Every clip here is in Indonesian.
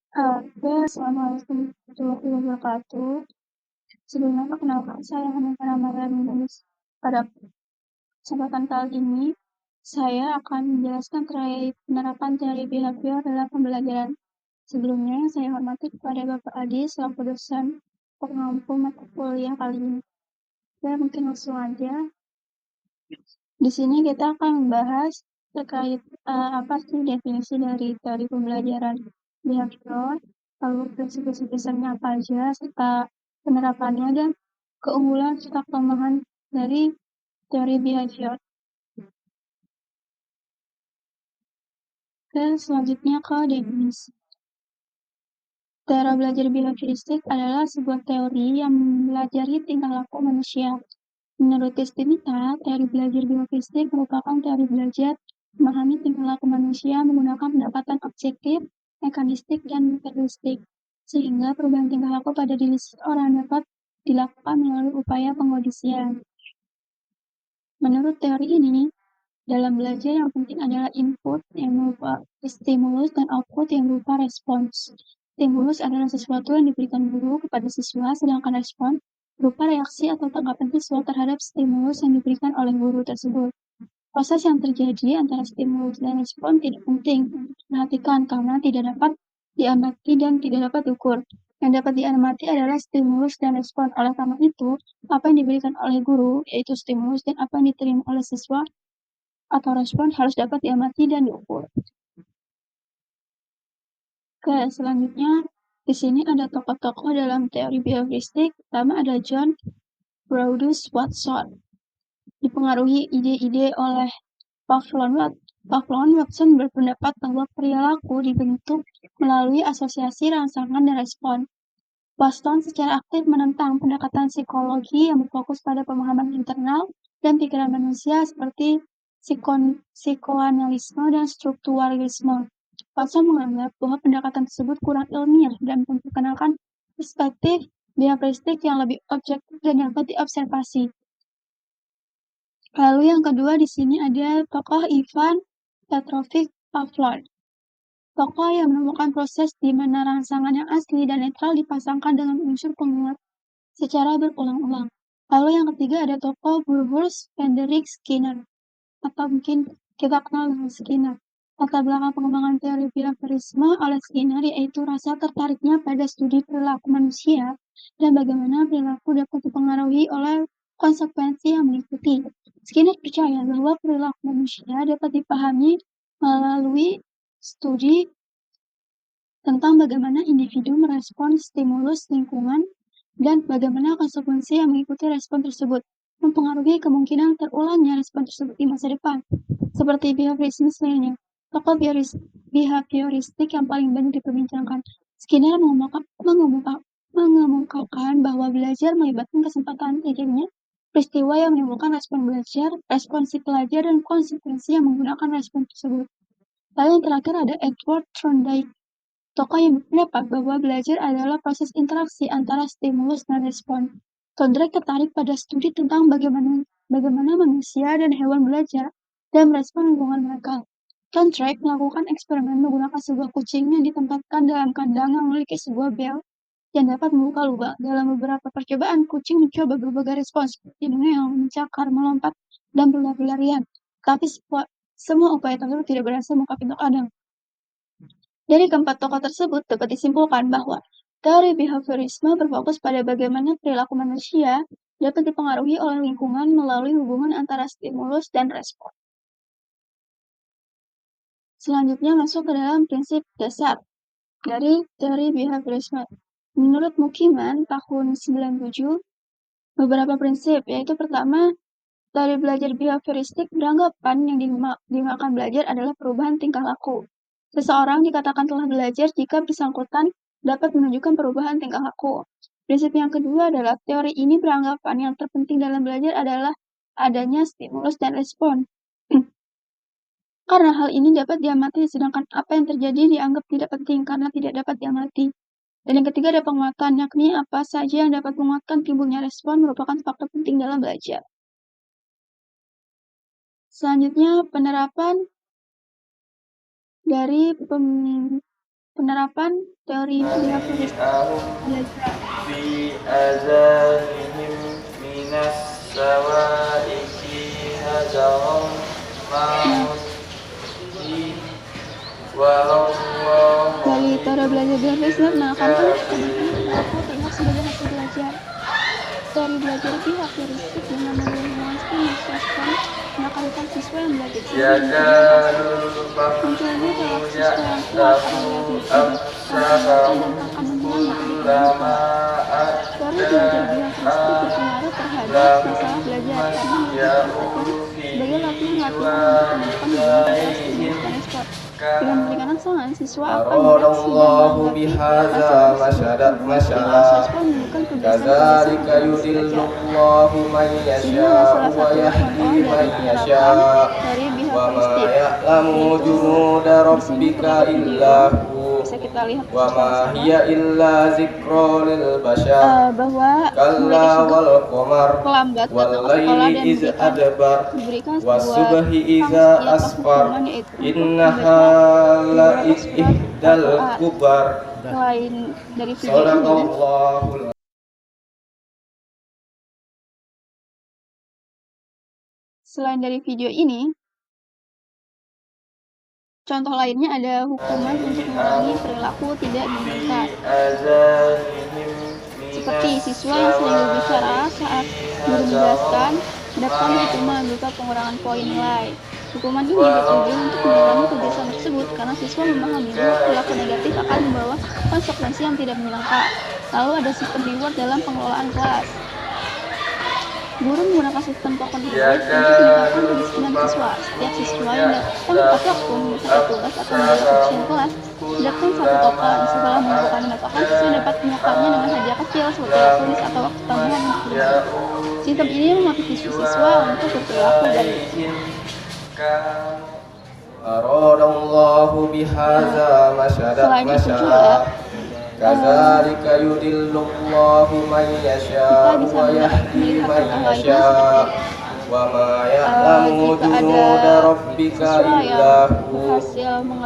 Assalamualaikum warahmatullahi wabarakatuh. Sebelumnya perkenalkan saya Hanifah Ramadan Lubis. Pada kesempatan kali ini, saya akan menjelaskan terkait penerapan teori behavior dalam pembelajaran. Sebelumnya, saya hormati kepada Bapak Adi selaku dosen pengampu mata kuliah kali ini. Dan mungkin langsung aja. Di sini kita akan membahas terkait apa sih definisi dari teori pembelajaran behavior, lalu prinsip-prinsip dasarnya apa aja, serta penerapannya dan keunggulan serta kelemahan dari teori behavior. Dan selanjutnya ke definisi. Cara belajar behavioristik adalah sebuah teori yang mempelajari tingkah laku manusia. Menurut Kristinita, teori belajar behavioristik merupakan teori belajar memahami tingkah laku manusia menggunakan pendekatan objektif, mekanistik, dan metodistik, sehingga perubahan tingkah laku pada diri seseorang dapat dilakukan melalui upaya pengkondisian. Menurut teori ini, dalam belajar yang penting adalah input yang berupa stimulus dan output yang berupa respons. Stimulus adalah sesuatu yang diberikan guru kepada siswa, sedangkan respon berupa reaksi atau tanggapan siswa terhadap stimulus yang diberikan oleh guru tersebut. Proses yang terjadi antara stimulus dan respon tidak penting untuk diperhatikan karena tidak dapat diamati dan tidak dapat diukur. Yang dapat diamati adalah stimulus dan respon. Oleh karena itu, apa yang diberikan oleh guru, yaitu stimulus, dan apa yang diterima oleh siswa atau respon harus dapat diamati dan diukur. Oke, selanjutnya di sini ada tokoh-tokoh dalam teori behavioristik. Pertama ada John Broadus Watson. Dipengaruhi ide-ide oleh Pavlov, Watson berpendapat bahwa perilaku dibentuk melalui asosiasi rangsangan dan respon. Watson secara aktif menentang pendekatan psikologi yang berfokus pada pemahaman internal dan pikiran manusia seperti psikoanalisme dan strukturalisme. Watson menganggap bahwa pendekatan tersebut kurang ilmiah dan memperkenalkan perspektif behavioristik yang lebih objektif dan dapat diobservasi. Lalu yang kedua di sini ada tokoh Ivan Petrovich Pavlov. Tokoh yang menemukan proses di mana rangsangan yang asli dan netral dipasangkan dengan unsur penguat secara berulang-ulang. Lalu yang ketiga ada tokoh Burgers Frederick Skinner, atau mungkin kita kenal dengan Skinner. Latar belakang pengembangan teori behaviorisme oleh Skinner yaitu rasa tertariknya pada studi perilaku manusia dan bagaimana perilaku dapat dipengaruhi oleh konsekuensi yang mengikuti. Skinner percaya bahwa perilaku manusia dapat dipahami melalui studi tentang bagaimana individu merespon stimulus lingkungan dan bagaimana konsekuensi yang mengikuti respon tersebut mempengaruhi kemungkinan terulangnya respon tersebut di masa depan. Seperti behaviorisme lainnya, tokoh behavioristik yang paling banyak diperbincangkan, Skinner mengemukakan bahwa belajar melibatkan kesempatan terjadinya peristiwa yang menimbulkan respon belajar, respon si pelajar, dan konsekuensi yang menggunakan respon tersebut. Lalu yang terakhir ada Edward Thorndike, tokoh yang berpendapat bahwa belajar adalah proses interaksi antara stimulus dan respon. Thorndike tertarik pada studi tentang bagaimana manusia dan hewan belajar dan merespon lingkungan mereka. Thorndike melakukan eksperimen menggunakan sebuah kucing yang ditempatkan dalam kandang yang memiliki sebuah bel yang dapat membuka lubang. Dalam beberapa percobaan, kucing mencoba berbagai respons seperti mengeong, mencakar, melompat, dan berlari-larian. Tapi semua upaya tersebut tidak berhasil membuka pintu kandang. Dari keempat tokoh tersebut dapat disimpulkan bahwa teori behaviorisme berfokus pada bagaimana perilaku manusia dapat dipengaruhi oleh lingkungan melalui hubungan antara stimulus dan respon. Selanjutnya masuk ke dalam prinsip dasar dari teori behaviorisme. Menurut Mukiman tahun 97, beberapa prinsip, yaitu pertama, teori belajar behavioristik beranggapan yang dimakan belajar adalah perubahan tingkah laku. Seseorang dikatakan telah belajar jika bersangkutan dapat menunjukkan perubahan tingkah laku. Prinsip yang kedua adalah teori ini beranggapan yang terpenting dalam belajar adalah adanya stimulus dan respon. Karena hal ini dapat diamati, sedangkan apa yang terjadi dianggap tidak penting karena tidak dapat diamati. Dan yang ketiga ada penguatan, yakni apa saja yang dapat menguatkan timbulnya respon merupakan faktor penting dalam belajar. Selanjutnya penerapan dari Penerapan teori behavioristik belajar. في آذانهم من السوائك هجرا معه Dari teori belajar behavioristik menekankan kepentingan perilaku terlihat sebagai hasil belajar. Teori belajar behavioristik dengan meluaskan menjelaskan pendekatan siswa yang belajar sehingga demikian hasil munculnya perilaku siswa yang kuat apabila penguatan dan akan menghilang metode kebiasaan. Teori belajar behavioristik berpengaruh terhadap masalah belajar karena mempraktekkan sebagai latihan untuk menemukan hubungan antara stimulus dan respon. Dengan memberikan rangsangan, siswa akan bereaksi dan menanggapi respon tersebut. Hubungan stimulus respon menunjukkan kebiasaan untuk proses belajar. Inilah salah satu contoh dari penerapan teori behavioristik. Yaitu di sini terdapat video, bisa kita lihat bersama-sama bahwa mereka sudah terlambat datang ke sekolah dan diberikan sebuah sanksi atau hukuman yaitu membaca beberapa surat Al-Quran. Selain dari video ini, contoh lainnya ada hukuman untuk mengurangi perilaku tidak diinginkan. Seperti siswa yang sering berbicara saat guru menjelaskan, mendapatkan hukuman berupa pengurangan poin nilai. Hukuman ini bertujuan untuk mengurangi kebiasaan tersebut karena siswa memahami bahwa perilaku negatif akan membawa konsekuensi yang tidak menyenangkan. Lalu ada sistem reward dalam pengelolaan kelas. Guru menggunakan sistem token reward untuk meningkatkan kedisiplinan siswa. Setiap siswa yang datang tepat waktu menyelesaikan tugas atau menjaga kebersihan kelas mendapatkan 1 token. Setelah mengumpulkan 5 token, siswa dapat menukarnya dengan hadiah kecil seperti tulis atau waktu tambahan untuk belajar. Sistem ini memotivasi siswa untuk berperilaku baik. Selain itu juga, Kadzalika yudillullahu man yasha wa yahdi man yasha wa ma ya'lamu junuda rabbika illa hu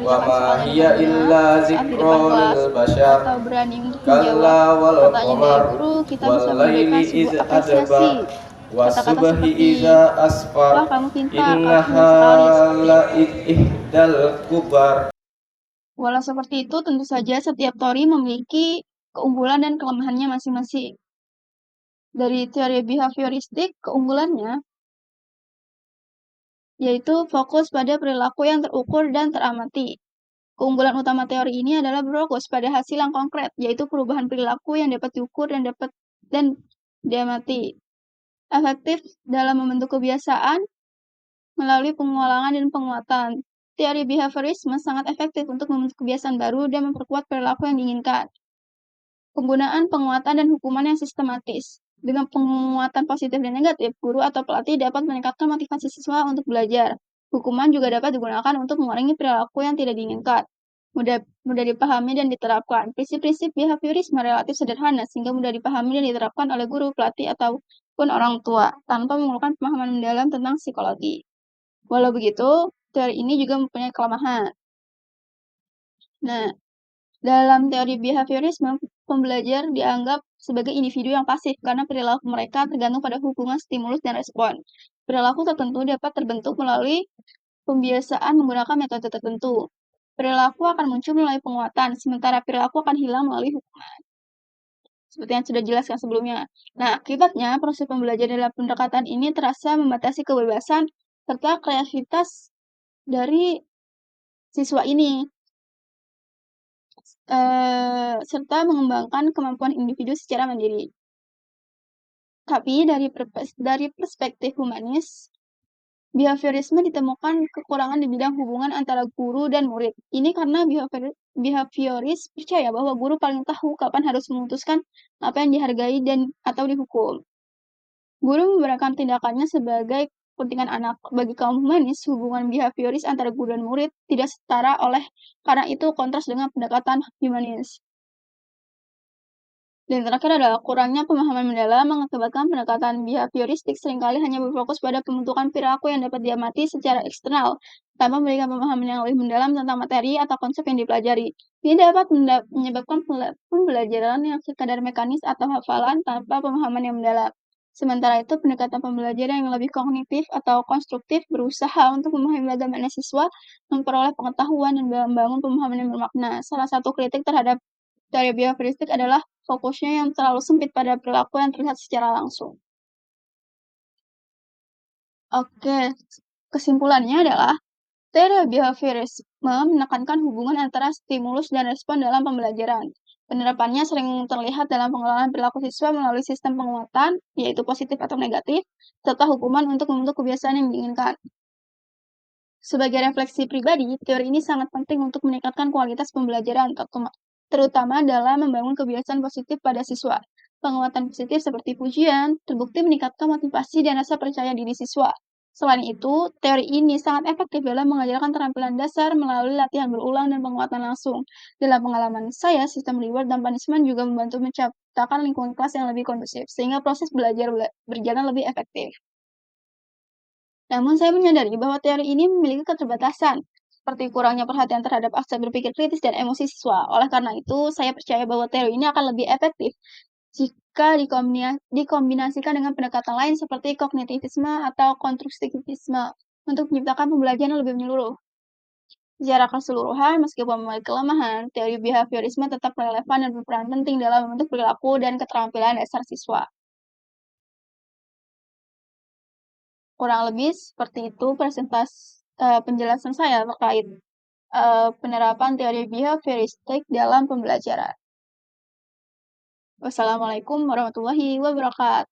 wa ma hiya illa dzikra lil bashar atau berani untuk kalla wal pertanyaan qamar dari guru, kita wal bisa laili memberikan iz sebuah apresiasi. was Kata-kata subhi seperti, iza asfar wah kamu pintar, innaha la ihdal kubar. Walau seperti itu, tentu saja setiap teori memiliki keunggulan dan kelemahannya masing-masing. Dari teori behavioristik, keunggulannya yaitu fokus pada perilaku yang terukur dan teramati. Keunggulan utama teori ini adalah berfokus pada hasil yang konkret, yaitu perubahan perilaku yang dapat diukur dan diamati. Efektif dalam membentuk kebiasaan melalui pengulangan dan penguatan. Teori behaviorisme sangat efektif untuk membentuk kebiasaan baru dan memperkuat perilaku yang diinginkan. Penggunaan penguatan dan hukuman yang sistematis. Dengan penguatan positif dan negatif, guru atau pelatih dapat meningkatkan motivasi siswa untuk belajar. Hukuman juga dapat digunakan untuk mengurangi perilaku yang tidak diinginkan. Mudah dipahami dan diterapkan. Prinsip-prinsip behaviorisme relatif sederhana sehingga mudah dipahami dan diterapkan oleh guru, pelatih, ataupun orang tua, tanpa memerlukan pemahaman mendalam tentang psikologi. Walau begitu, teori ini juga mempunyai kelemahan. Nah, dalam teori behaviorisme, pembelajar dianggap sebagai individu yang pasif karena perilaku mereka tergantung pada hubungan stimulus dan respon. Perilaku tertentu dapat terbentuk melalui pembiasaan menggunakan metode tertentu. Perilaku akan muncul melalui penguatan, sementara perilaku akan hilang melalui hukuman. Seperti yang sudah dijelaskan sebelumnya. Nah, akibatnya proses pembelajaran dalam pendekatan ini terasa membatasi kebebasan serta kreativitas dari siswa ini. Serta mengembangkan kemampuan individu secara mandiri. Tapi dari perspektif humanis, behaviorisme ditemukan kekurangan di bidang hubungan antara guru dan murid. Ini karena behavioris percaya bahwa guru paling tahu kapan harus memutuskan apa yang dihargai atau dihukum. Guru memberikan tindakannya sebagai kepentingan anak. Bagi kaum humanis, hubungan behavioris antara guru dan murid tidak setara karena itu kontras dengan pendekatan humanis. Dan terakhir adalah kurangnya pemahaman mendalam mengakibatkan pendekatan behavioristik seringkali hanya berfokus pada pembentukan perilaku yang dapat diamati secara eksternal, tanpa memberikan pemahaman yang lebih mendalam tentang materi atau konsep yang dipelajari. Ini dapat menyebabkan pembelajaran yang sekadar mekanis atau hafalan tanpa pemahaman yang mendalam. Sementara itu, pendekatan pembelajaran yang lebih kognitif atau konstruktif berusaha untuk memahami bagaimana siswa memperoleh pengetahuan dan membangun pemahaman yang bermakna. Salah satu kritik terhadap teori behavioristik adalah fokusnya yang terlalu sempit pada perilaku yang terlihat secara langsung. Oke, kesimpulannya adalah teori behaviorisme menekankan hubungan antara stimulus dan respon dalam pembelajaran. Penerapannya sering terlihat dalam pengelolaan perilaku siswa melalui sistem penguatan, yaitu positif atau negatif, serta hukuman untuk membentuk kebiasaan yang diinginkan. Sebagai refleksi pribadi, teori ini sangat penting untuk meningkatkan kualitas pembelajaran, terutama dalam membangun kebiasaan positif pada siswa. Penguatan positif seperti pujian terbukti meningkatkan motivasi dan rasa percaya diri siswa. Selain itu, teori ini sangat efektif dalam mengajarkan keterampilan dasar melalui latihan berulang dan penguatan langsung. Dalam pengalaman saya, sistem reward dan punishment juga membantu menciptakan lingkungan kelas yang lebih kondusif, sehingga proses belajar berjalan lebih efektif. Namun saya menyadari bahwa teori ini memiliki keterbatasan, seperti kurangnya perhatian terhadap aspek berpikir kritis dan emosi siswa. Oleh karena itu, saya percaya bahwa teori ini akan lebih efektif jika dikombinasikan dengan pendekatan lain seperti kognitivisme atau konstruktivisme untuk menciptakan pembelajaran yang lebih menyeluruh. Secara keseluruhan, meskipun memiliki kelemahan, teori behaviorisme tetap relevan dan berperan penting dalam membentuk perilaku dan keterampilan dasar siswa. Kurang lebih seperti itu penjelasan saya terkait penerapan teori behavioristik dalam pembelajaran. Wassalamualaikum warahmatullahi wabarakatuh.